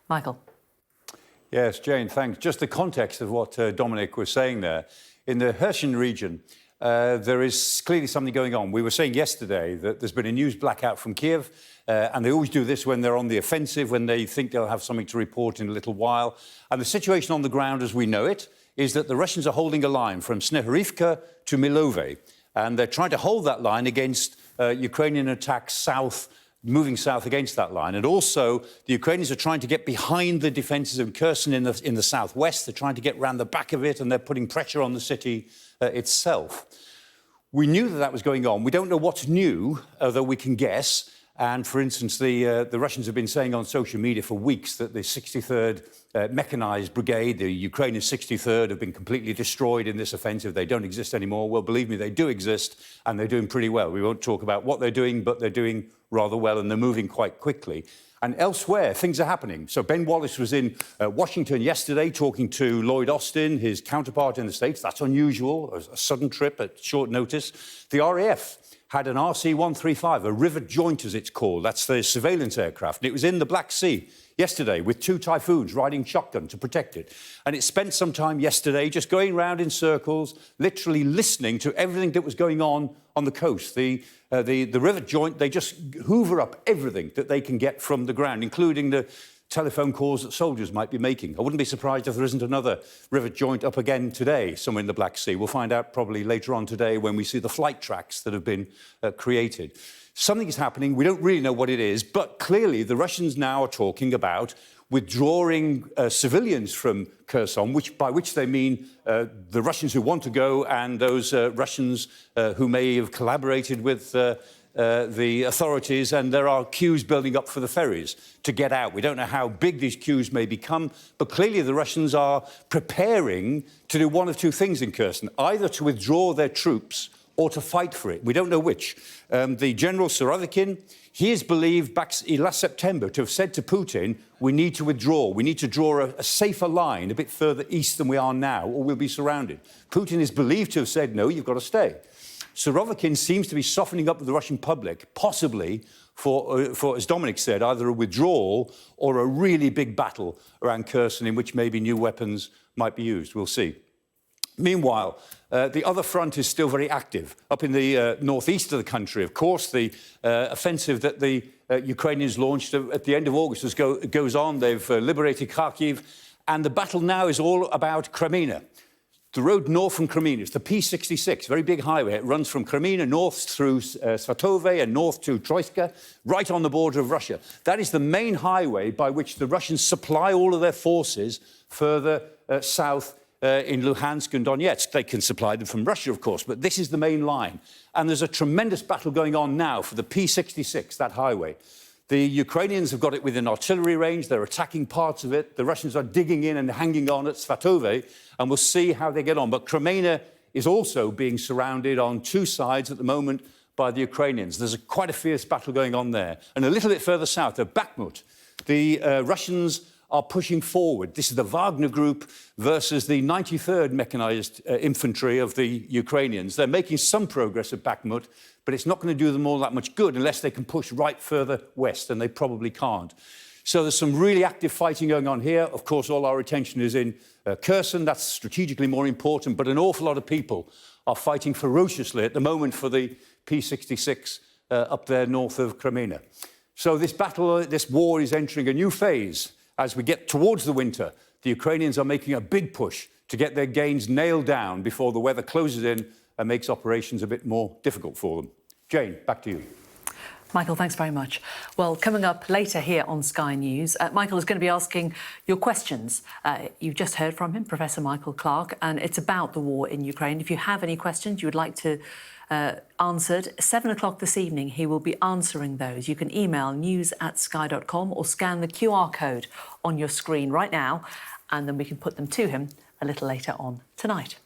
Michael. Yes, Jane, thanks. Just the context of what Dominic was saying there. In the Kherson region, there is clearly something going on. We were saying yesterday that there's been a news blackout from Kiev, and they always do this when they're on the offensive, when they think they'll have something to report in a little while. And the situation on the ground, as we know it, is that the Russians are holding a line from Snehurivka to Milove, and they're trying to hold that line against Ukrainian attacks south, moving south against that line. And also, the Ukrainians are trying to get behind the defences of Kherson in the southwest. They're trying to get round the back of it, and they're putting pressure on the city itself. We knew that that was going on. We don't know what's new, although we can guess. And, for instance, the Russians have been saying on social media for weeks that the 63rd Mechanised Brigade, the Ukrainian 63rd, have been completely destroyed in this offensive. They don't exist anymore. Well, believe me, they do exist, and they're doing pretty well. We won't talk about what they're doing, but they're doing rather well, and they're moving quite quickly. And elsewhere, things are happening. So Ben Wallace was in Washington yesterday talking to Lloyd Austin, his counterpart in the States. That's unusual, a sudden trip at short notice. The RAF had an RC-135, a rivet joint as it's called. That's the surveillance aircraft. And it was in the Black Sea yesterday with 2 Typhoons riding shotgun to protect it. And it spent some time yesterday just going round in circles, literally listening to everything that was going on the coast. The rivet joint, they just hoover up everything that they can get from the ground, including the telephone calls that soldiers might be making. I wouldn't be surprised if there isn't another rivet joint up again today, somewhere in the Black Sea. We'll find out probably later on today when we see the flight tracks that have been created. Something is happening. We don't really know what it is, but clearly the Russians now are talking about withdrawing civilians from Kherson, by which they mean the Russians who want to go and those Russians who may have collaborated with the authorities, and there are queues building up for the ferries to get out. We don't know how big these queues may become, but clearly the Russians are preparing to do one of 2 things in Kherson, either to withdraw their troops or to fight for it. We don't know which. The General Surovikin, he is believed back last September to have said to Putin, we need to withdraw. We need to draw a safer line a bit further east than we are now, or we'll be surrounded. Putin is believed to have said, no, you've got to stay. Surovikin seems to be softening up with the Russian public, possibly for, as Dominic said, either a withdrawal or a really big battle around Kherson in which maybe new weapons might be used. We'll see. Meanwhile, the other front is still very active. Up in the northeast of the country, of course, the offensive that the Ukrainians launched at the end of August goes on. They've liberated Kharkiv, and the battle now is all about Crimea. The road north from Crimea, it's the P66, very big highway. It runs from Crimea north through Svatove and north to Troitska, right on the border of Russia. That is the main highway by which the Russians supply all of their forces further south in Luhansk and Donetsk. They can supply them from Russia, of course, but this is the main line. And there's a tremendous battle going on now for the P66, that highway. The Ukrainians have got it within artillery range. They're attacking parts of it. The Russians are digging in and hanging on at Svatove, and we'll see how they get on. But Crimea is also being surrounded on 2 sides at the moment by the Ukrainians. There's quite a fierce battle going on there. And a little bit further south, at Bakhmut, the Russians are pushing forward. This is the Wagner Group versus the 93rd Mechanised Infantry of the Ukrainians. They're making some progress at Bakhmut, but it's not going to do them all that much good unless they can push right further west, and they probably can't. So there's some really active fighting going on here. Of course, all our attention is in Kherson. That's strategically more important, but an awful lot of people are fighting ferociously at the moment for the P66 up there north of Crimea. So this battle, this war is entering a new phase. As we get towards the winter, the Ukrainians are making a big push to get their gains nailed down before the weather closes in and makes operations a bit more difficult for them. Jane, back to you. Michael, thanks very much. Well, coming up later here on Sky News, Michael is going to be asking your questions. You've just heard from him, Professor Michael Clarke, and it's about the war in Ukraine. If you have any questions you would like to answered, 7 o'clock this evening, he will be answering those. You can email news@sky.com or scan the QR code on your screen right now, and then we can put them to him a little later on tonight.